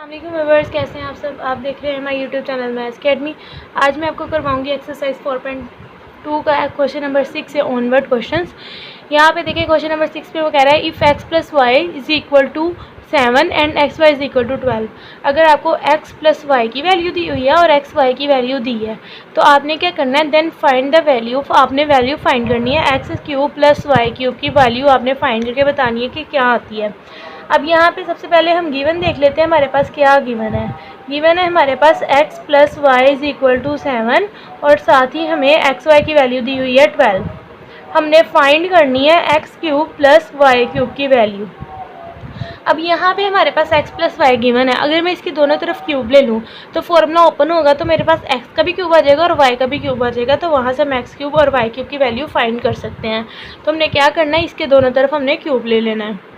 अस्सलाम व्यूअर्स, कैसे हैं आप सब। आप देख रहे हैं हमारे यूट्यूब चैनल मैथ्स अकेडमी। आज मैं आपको करवाऊंगी एक्सरसाइज 4.2 का क्वेश्चन नंबर 6 से ऑनवर्ड क्वेश्चंस। यहाँ पे देखिए क्वेश्चन नंबर 6 पे वो कह रहा है if x plus y is equal to 7 and x y is equal to 12। अगर आपको x प्लस वाई की वैल्यू दी हुई है और एक्स वाई की वैल्यू दी है तो आपने क्या करना है, देन फाइंड द वैल्यू। आपने वैल्यू फाइंड करनी है x cube plus y cube की वैल्यू आपने फाइंड करके बतानी है कि क्या आती है। अब यहाँ पे सबसे पहले हम गिवन देख लेते हैं हमारे पास क्या गिवन है। गिवन है हमारे पास x plus y is equal to 7 और साथ ही हमें एक्स वाई की वैल्यू दी हुई है 12। हमने फाइंड करनी है x cube plus y cube की वैल्यू। अब यहाँ पे हमारे पास x प्लस वाई गिवन है। अगर मैं इसकी दोनों तरफ क्यूब ले लूँ तो फॉर्मूला ओपन होगा तो मेरे पास x का भी क्यूब आ जाएगा और y का भी क्यूब आ जाएगा, तो वहाँ से हम x क्यूब और y क्यूब की वैल्यू फाइंड कर सकते हैं। तो हमने क्या करना है, इसके दोनों तरफ हमने क्यूब ले लेना है।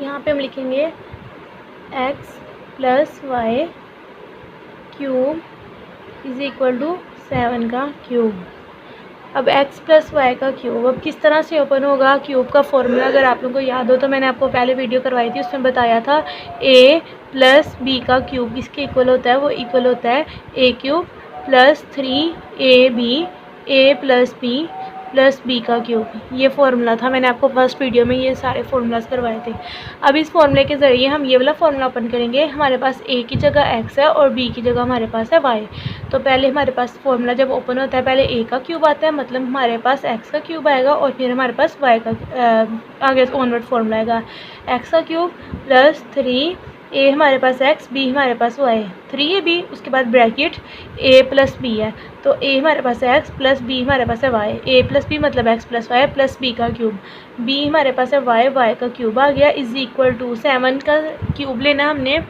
यहाँ पे हम लिखेंगे x plus y cube is equal to 7 का क्यूब। अब x प्लस वाई का क्यूब अब किस तरह से ओपन होगा। क्यूब का फॉर्मूला अगर आप लोगों को याद हो तो मैंने आपको पहले वीडियो करवाई थी, उसमें बताया था a प्लस बी का क्यूब किसके इक्वल होता है, वो इक्वल होता है a cube plus 3ab a plus b plus b का क्यूब। ये फार्मूला था, मैंने आपको फर्स्ट वीडियो में ये सारे फार्मूलाज करवाए थे। अब इस फार्मूले के ज़रिए हम ये वाला फार्मूला ओपन करेंगे। हमारे पास a की जगह x है और b की जगह हमारे पास है y। तो पहले हमारे पास फार्मूला जब ओपन होता है पहले a का क्यूब आता है, मतलब हमारे पास x का क्यूब आएगा और फिर हमारे पास y का आगे ऑनवर्ड फार्मूला आएगा x का क्यूब प्लस 3 a हमारे पास x, b हमारे पास y, 3ab उसके बाद ब्रैकेट a प्लस b है, तो a हमारे पास है x प्लस b हमारे पास है y, a प्लस b मतलब x plus y plus b का क्यूब, b हमारे पास है y का क्यूब आ गया इज इक्वल टू 7 का क्यूब लेना हमने,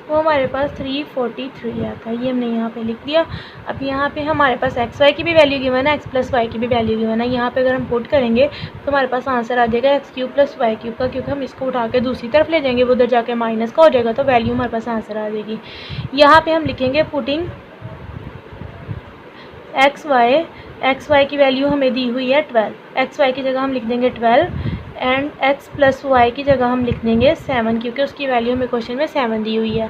वो हमारे पास 343 आता है। ये हमने यहाँ पे लिख दिया। अब यहाँ पे हमारे पास एक्स वाई की भी वैल्यू गिवन है, एक्स प्लस वाई की भी वैल्यू गिवन है। यहाँ पे अगर हम पुट करेंगे तो हमारे पास आंसर आ जाएगा x cube plus y cube का, क्योंकि हम इसको उठा के दूसरी तरफ ले जाएंगे, वो उधर जाके माइनस का हो जाएगा, तो वैल्यू हमारे पास आंसर आ जाएगी। यहाँ पर हम लिखेंगे पुटिंग एक्स वाई की वैल्यू हमें दी हुई है 12। एक्स वाई की जगह हम लिख देंगे 12 एंड x प्लस वाई की जगह हम लिख देंगे 7, क्योंकि उसकी वैल्यू हमें क्वेश्चन में 7 दी हुई है।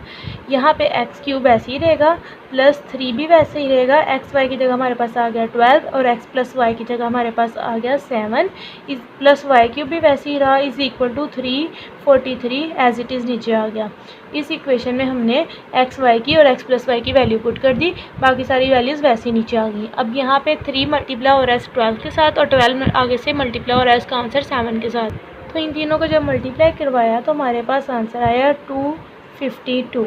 यहाँ पे x क्यूब ऐसे ही रहेगा प्लस 3 भी वैसे ही रहेगा। एक्स वाई की जगह हमारे पास आ गया 12 और x प्लस वाई की जगह हमारे पास आ गया 7 इस प्लस वाई क्यूब भी वैसे ही रहा is equal to 343 as it is नीचे आ गया। इस इक्वेशन में हमने एक्स वाई की और x प्लस वाई की वैल्यू पुट कर दी, बाकी सारी वैल्यूज़ वैसे ही नीचे आ गई। अब यहाँ पे 3 मल्टीप्लाई हो रहा है 12 के साथ और 12 आगे से मल्टीप्लाई हो रहा है इसका आंसर 7 के साथ। तो इन तीनों को जब मल्टीप्लाई करवाया तो हमारे पास आंसर आया 252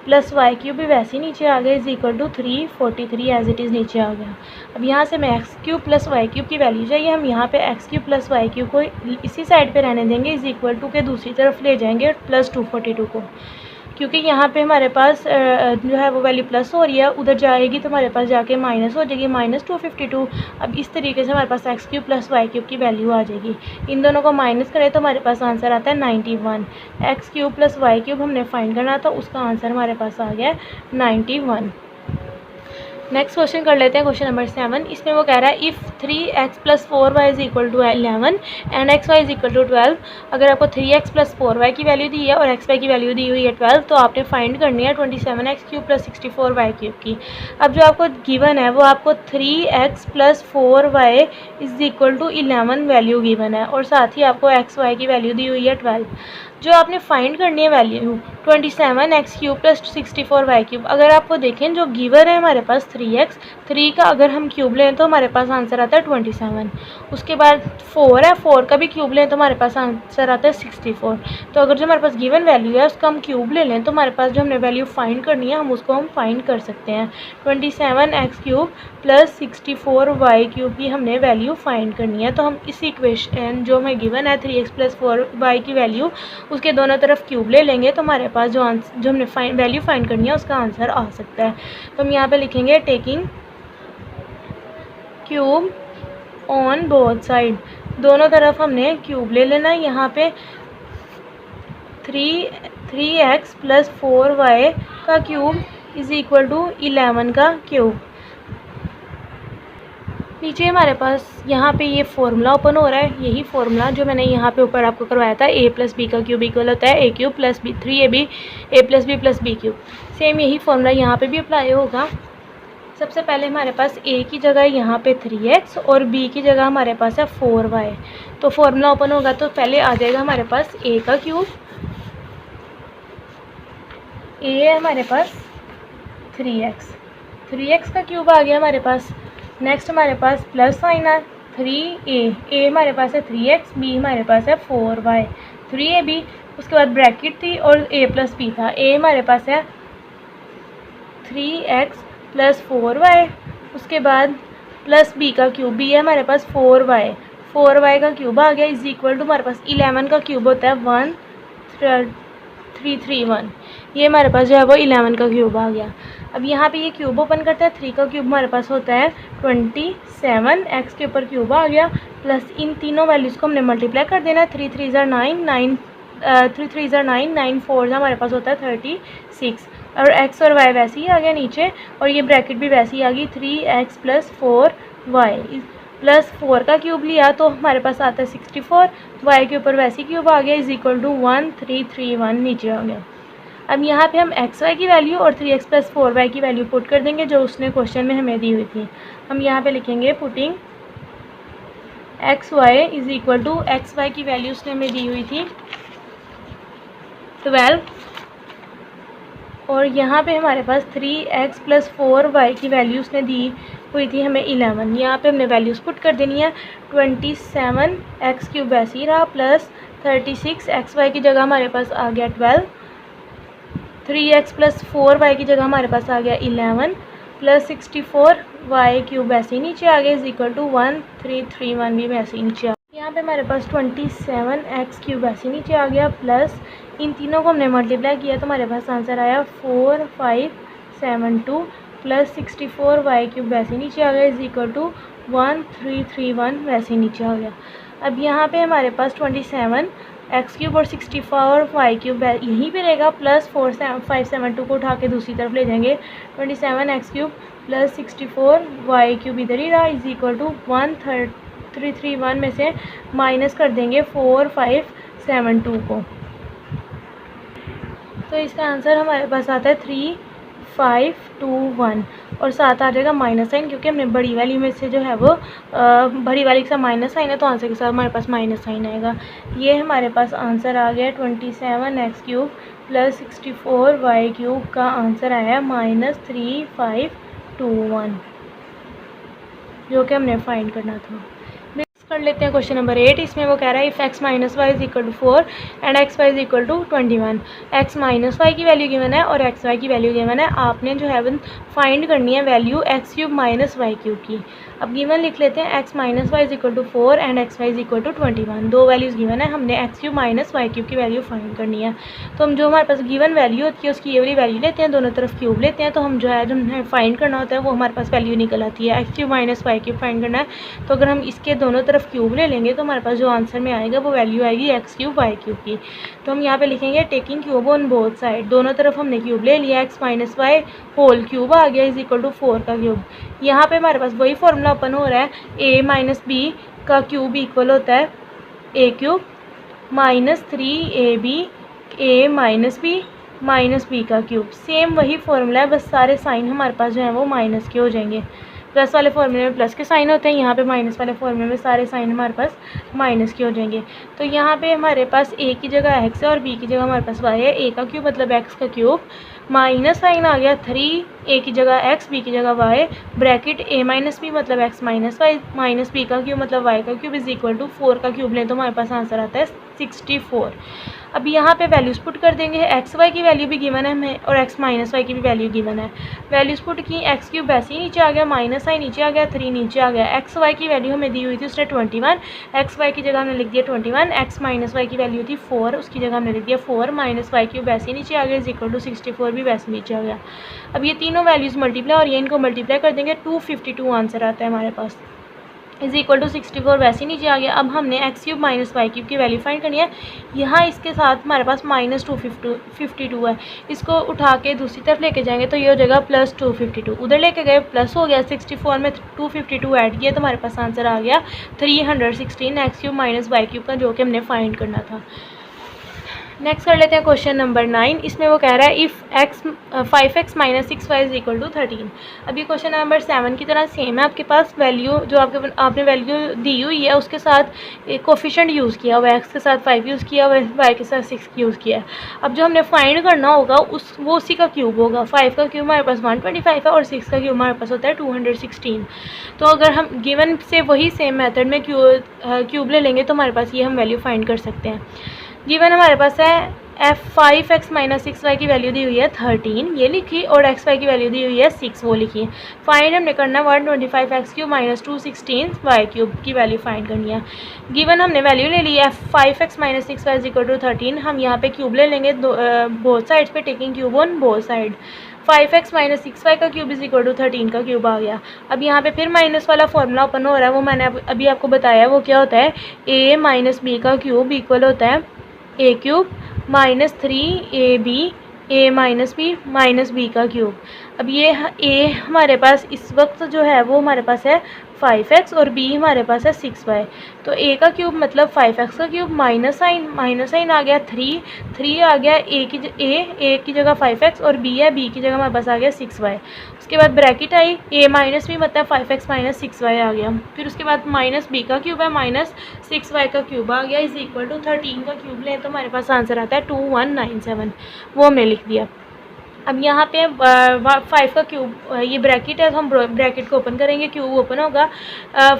प्लस वाई क्यूब भी वैसे ही नीचे आ गया is equal to 343 as it is नीचे आ गया। अब यहाँ से मैं x cube plus y cube की वैल्यू चाहिए, हम यहाँ पे x cube plus y cube को इसी साइड पे रहने देंगे, इज इक्वल टू के दूसरी तरफ ले जाएंगे प्लस 242 को, क्योंकि यहाँ पे हमारे पास जो है वो वैल्यू प्लस हो रही है, उधर जाएगी तो हमारे पास जाके माइनस हो जाएगी माइनस 252। अब इस तरीके से हमारे पास x cube plus y cube की वैल्यू आ जाएगी। इन दोनों को माइनस करें तो हमारे पास आंसर आता है 91। X cube plus y cube हमने फाइंड करना था, उसका आंसर हमारे पास आ गया 91। नेक्स्ट क्वेश्चन कर लेते हैं, क्वेश्चन नंबर 7। इसमें वो कह रहा है if 3x plus 4y is equal to 11 and x y is equal to 12। अगर आपको 3x प्लस 4y की वैल्यू दी है और एक्स वाई की वैल्यू दी हुई है 12, तो आपने फाइंड करनी है 27x cube plus 64y cube की। अब जो आपको गिवन है वो आपको 3x plus 4y is equal to 11 value given है और साथ ही आपको एक्स वाई की वैल्यू दी हुई है 12। जो आपने फाइंड करनी है value 27x cube plus 64y cube. अगर आपको देखें जो गिवन है हमारे पास 3 का अगर हम क्यूब लें तो हमारे पास आंसर आता है 27। उसके बाद 4 है, 4 का भी क्यूब लें तो हमारे पास आंसर आता है 64। तो अगर जो हमारे पास गिवन वैल्यू है उसका हम क्यूब ले लें तो हमारे पास जो हमने वैल्यू फाइंड करनी है हम उसको हम फाइंड कर सकते हैं। 27x cube plus 64y cube की हमने वैल्यू फाइंड करनी है। तो हम इस इक्वेशन जो हमें गिवन है 3x प्लस 4y की वैल्यू, उसके दोनों तरफ क्यूब ले लेंगे तो हमारे पास जो हमने वैल्यू फाइंड करनी है उसका आंसर आ सकता है। तो हम यहाँ पे लिखेंगे taking cube on both side, दोनों तरफ हमने क्यूब ले लेना है। यहाँ पे 3x प्लस 4y का क्यूब इज इक्वल टू 11 का क्यूब। नीचे हमारे पास यहाँ पे ये फॉर्मूला ओपन हो रहा है, यही फॉर्मूला जो मैंने यहाँ पे ऊपर आपको करवाया था, a प्लस बी का क्यूब इक्वल होता है a cube plus b 3ab a plus b cube. Same यही फॉर्मूला यहाँ पे भी अप्लाई होगा। सबसे पहले हमारे पास a की जगह यहाँ पे 3x और b की जगह हमारे पास है 4y। तो फॉर्मूला ओपन होगा तो पहले आ जाएगा हमारे पास a का क्यूब, a है हमारे पास 3x का क्यूब आ गया हमारे पास। नेक्स्ट हमारे पास प्लस साइन है 3a हमारे पास है 3x, b हमारे पास है 4y 3ab। उसके बाद ब्रैकेट थी और a प्लस b था, a हमारे पास है 3x प्लस 4y। उसके बाद प्लस b का क्यूब, b है हमारे पास 4y का क्यूब आ गया इज इक्वल टू हमारे पास 11 का क्यूब होता है 1331। ये हमारे पास जो है वो 11 का क्यूब आ गया। अब यहाँ पे ये क्यूब ओपन करते हैं, 3 का क्यूब हमारे पास होता है 27, x के ऊपर क्यूब आ गया प्लस इन तीनों वैल्यूज़ को हमने मल्टीप्लाई कर देना है। 3 3 ज़ार 9, 3 3 ज़ार 9, 9 4 हमारे पास होता है 36 और x और y वैसे ही आ गया नीचे और ये ब्रैकेट भी वैसे ही आ गई 3x प्लस 4y प्लस 4 का क्यूब लिया तो हमारे पास आता है 64, y के ऊपर वैसे ही क्यूब आ गया इज इक्वल टू 1331 नीचे आ गया। अब यहाँ पे हम xy की वैल्यू और 3x प्लस 4y की वैल्यू पुट कर देंगे जो उसने क्वेश्चन में हमें दी हुई थी। हम यहाँ पे लिखेंगे putting xy is equal to xy की वैल्यू उसने हमें दी हुई थी 12 और यहाँ पे हमारे पास 3x प्लस 4y की वैल्यू उसने दी हुई थी हमें 11। यहाँ पे हमने वैल्यूज़ पुट कर देनी है। 27 x क्यूब वैसे ही रहा प्लस 36 xy की जगह हमारे पास आ गया 12, 3x प्लस 4y की जगह हमारे पास आ गया 11 प्लस 64 y क्यूब वैसे ही नीचे आ गया इज इक्वल टू 1331 भी वैसे ही नीचे आ गया। यहाँ पे हमारे पास 27 x क्यूब वैसे ही नीचे आ गया प्लस इन तीनों को हमने मल्टीप्लाई किया तो हमारे पास आंसर आया 4572 प्लस 64 y क्यूब वैसे नीचे आ गया इज इक्वल टू 1331 वैसे नीचे आ गया। अब यहाँ पे हमारे पास 27 x क्यूब और 64 y क्यूब यहीं पे रहेगा प्लस 572 को उठा के दूसरी तरफ ले जाएंगे। 27 x cube plus 64 y cube इधर ही रहा इज इक्वल टू 1331 में से माइनस कर देंगे 4572 को तो इसका आंसर हमारे पास आता है 3521 और साथ आ जाएगा माइनस साइन क्योंकि हमने बड़ी वाली में से जो है वो बड़ी वाली के साथ माइनस साइन है तो आंसर के साथ हमारे पास माइनस साइन आएगा। ये हमारे पास आंसर आ गया 27x cube plus 64y cube का आंसर आया -3521 जो कि हमने फाइंड करना था। कर लेते हैं क्वेश्चन नंबर 8। इसमें वो कह रहा है if x minus y is equal to 4 and x y is equal to 21। x minus y की वैल्यू गिवन है और एक्स वाई की वैल्यू गिवन है। आपने जो है वो फाइंड करनी है value x cube minus y cube की। अब गिवन लिख लेते हैं x minus y is equal to 4 and x y is equal to 21। दो वैल्यूज़ गिवन है, हमने x cube minus y cube की वैल्यू फाइंड करनी है। तो हम जो हमारे पास गिवन वैल्यू होती है उसकी ये वाली वैल्यू लेते हैं, दोनों तरफ क्यूब लेते हैं तो हम जो है जो हमें फाइंड करना होता है वो हमारे पास वैल्यू निकल आती है। X cube minus y cube find करना है तो अगर हम इसके दोनों तरफ क्यूब ले लेंगे तो हमारे पास जो आंसर में आएगा वो वैल्यू आएगी एक्स क्यूब वाई क्यूब की। तो हम यहाँ पे लिखेंगे taking cube on both side, दोनों तरफ हमने क्यूब ले लिया। X minus y whole cube आ गया इज इक्वल टू 4 का क्यूब। यहाँ पे हमारे पास वही फॉर्मूला ओपन हो रहा है, a माइनस बी का क्यूब इक्वल होता है a cube minus 3ab a minus b का क्यूब। सेम वही फॉर्मूला है, बस सारे साइन हमारे पास जो है वो माइनस के हो जाएंगे। प्लस वाले फॉर्मूले में प्लस के साइन होते हैं, यहाँ पे माइनस वाले फॉर्मूले में सारे साइन हमारे पास माइनस के हो जाएंगे। तो यहाँ पे हमारे पास a की जगह x है और b की जगह हमारे पास y है। a का क्यूब मतलब x का क्यूब, माइनस साइन आ गया 3, a की जगह x b की जगह y, bracket a minus b मतलब x minus y minus b का क्यूब मतलब y का क्यूब इज इक्वल टू 4 का क्यूब लें तो हमारे पास आंसर आता है 64। अब यहाँ पे वैल्यूज़ पुट कर देंगे। एक्स वाई की वैल्यू भी गिवन है हमें और एक्स माइनस वाई की भी वैल्यू गिवन है। वैल्यूज़ पुट की, एक्स क्यूब वैसे ही नीचे आ गया, माइनस आई नीचे आ गया, 3 नीचे आ गया। एक्स वाई की वैल्यू हमें दी हुई थी उसने 21, एक्स वाई की जगह हमने लिख दिया 21। एक्स माइनस वाई की वैल्यू थी 4, उसकी जगह हमने लिख दिया 4 माइनस वाई क्यूब वैसे ही नीचे आ गया इज इक्वल टू 64 भी वैसे नीचे आ गया। अब ये तीनों वैल्यूज़ मल्टीप्लाई और ये इनको मल्टीप्लाई कर देंगे 252 आंसर आता है हमारे पास। इज इक्वल टू 64 वैसे ही नीचे आ गया। अब हमने x cube minus y cube की वैल्यू फाइंड करनी है। यहाँ इसके साथ हमारे पास माइनस 252 है, इसको उठा के दूसरी तरफ लेके जाएंगे तो ये हो जाएगा प्लस 252। उधर लेके गए प्लस हो गया, 64 में 252 ऐड किया तो हमारे पास आंसर आ गया 316 x cube minus y cube का, जो कि हमने फाइंड करना था। नेक्स्ट कर लेते हैं क्वेश्चन नंबर 9। इसमें वो कह रहा है if x 5x minus 6y is equal to 13। अभी क्वेश्चन नंबर 7 की तरह सेम है, आपके पास वैल्यू जो आपने वैल्यू दी हुई है उसके साथ एक कोफिशिएंट यूज़ किया हुआ है, x के साथ 5 यूज़ किया हुआ है, y के साथ 6 यूज़ किया है। अब जो हमने फाइंड करना होगा वो उसी का क्यूब होगा। 5 का क्यूब हमारे पास 125 है और 6 का क्यूब हमारे पास होता है 216। तो अगर हम गिवन से वही सेम मेथड में क्यूब ले लेंगे तो हमारे पास ये हम वैल्यू फाइंड कर सकते हैं। गिवन हमारे पास है 5x माइनस 6y की वैल्यू दी हुई है 13, ये लिखी, और xy की वैल्यू दी हुई है 6, वो लिखी। फाइंड हमने करना 125x cube minus 216 y cube की वैल्यू फाइंड करनी है। गिवन हमने वैल्यू ले ली है 5x minus 6y is equal to 13। हम यहाँ पे क्यूब ले लेंगे बोथ साइड्स पे, taking cube on both side. 5x minus 6y का क्यूब इज इक्वल टू 13 का क्यूब आ गया। अब यहाँ पे फिर माइनस वाला फॉर्मूला ओपन हो रहा है, वो मैंने अभी आपको बताया। वो क्या होता है, a माइनस b का क्यूब इक्वल होता है a cube minus 3ab a minus b का क्यूब। अब ये a हमारे पास इस वक्त जो है वो हमारे पास है 5x और b हमारे पास है 6y। तो a का क्यूब मतलब 5x का क्यूब, माइनस साइन आ गया 3 आ गया, a की जगह 5x और b है, b की जगह हमारे पास आ गया 6y। उसके बाद bracket I, a minus b मतलब 5x माइनस 6y आ गया। फिर उसके बाद माइनस b का क्यूब है, माइनस 6y का क्यूब आ गया, इज इक्वल टू 13 का क्यूब लें तो हमारे पास आंसर आता है 2197, वो हमने लिख दिया। अब यहाँ पे 5 का क्यूब, ये ब्रैकेट है तो हम ब्रैकेट को ओपन करेंगे, क्यूब ओपन होगा।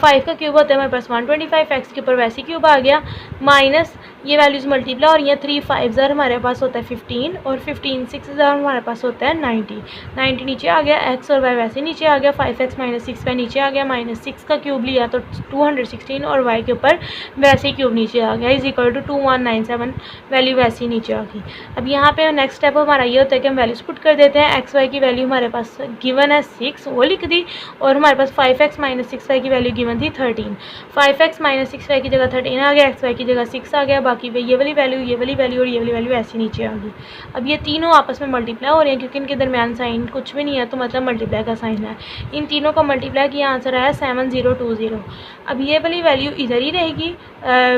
5 का क्यूब होता है हमारे पास 125, एक्स के ऊपर वैसे क्यूब आ गया, माइनस ये वैल्यूज़ मल्टीप्लाई और ये 3 5 हमारे पास होता है 15 और 15 6 हमारे पास होता है 90 नीचे आ गया, एक्स और वाई वैसे नीचे आ गया, 5x माइनस 6y नीचे आ गया, माइनस 6 का क्यूब लिया तो 216 और वाई के ऊपर वैसे क्यूब नीचे आ गया, इज इक्वल टू 2197, वैल्यू वैसे ही नीचे आ गई। अब यहाँ पे नेक्स्ट स्टेप हमारा ये होता है कि हम वैल्यूज पुट कर देते हैं। एक्स वाई की वैल्यू हमारे पास गिवन है 6, वो लिख दी, और हमारे पास 5x माइनस 6y की वैल्यू गिवन थी 13। 5x माइनस 6y की जगह 13 आ गया, XY की जगह 6 आ गया, बाकी ये वाली वैल्यू और ये वाली वैल्यू ऐसी नीचे आ गई। अब ये तीनों आपस में मल्टीप्लाई हो रहे हैं, क्योंकि इनके दरमियान साइन कुछ भी नहीं है तो मतलब मल्टीप्लाई का साइन है। इन तीनों का मल्टीप्लाई किया, आंसर आया 7020। अब ये वाली वैल्यू इधर ही रहेगी,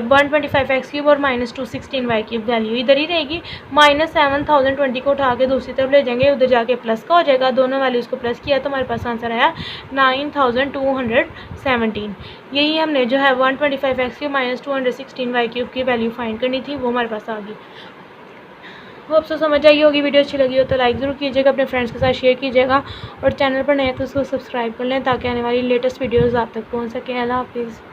125x क्यूब और माइनस 216y क्यूब वैल्यू इधर ही रहेगी। माइनस 7020 को उठा के दूसरी तरफ ले जाएंगे, उधर जाके प्लस का हो जाएगा, दोनों वैल्यूज़ को प्लस किया तो हमारे पास आंसर आया 9217। यही हमने जो है 125x cube minus 216y cube की वैल्यू फाइंड करनी थी, वो हमारे पास आ गई। वो अब समझ आई होगी। वीडियो अच्छी लगी हो तो लाइक ज़रूर कीजिएगा, अपने फ्रेंड्स के साथ शेयर कीजिएगा, और चैनल पर नए तो उसको सब्सक्राइब कर लें ताकि आने वाली लेटेस्ट वीडियोज़ आप तक पहुँच सकें। अल्लाह हाफिज़।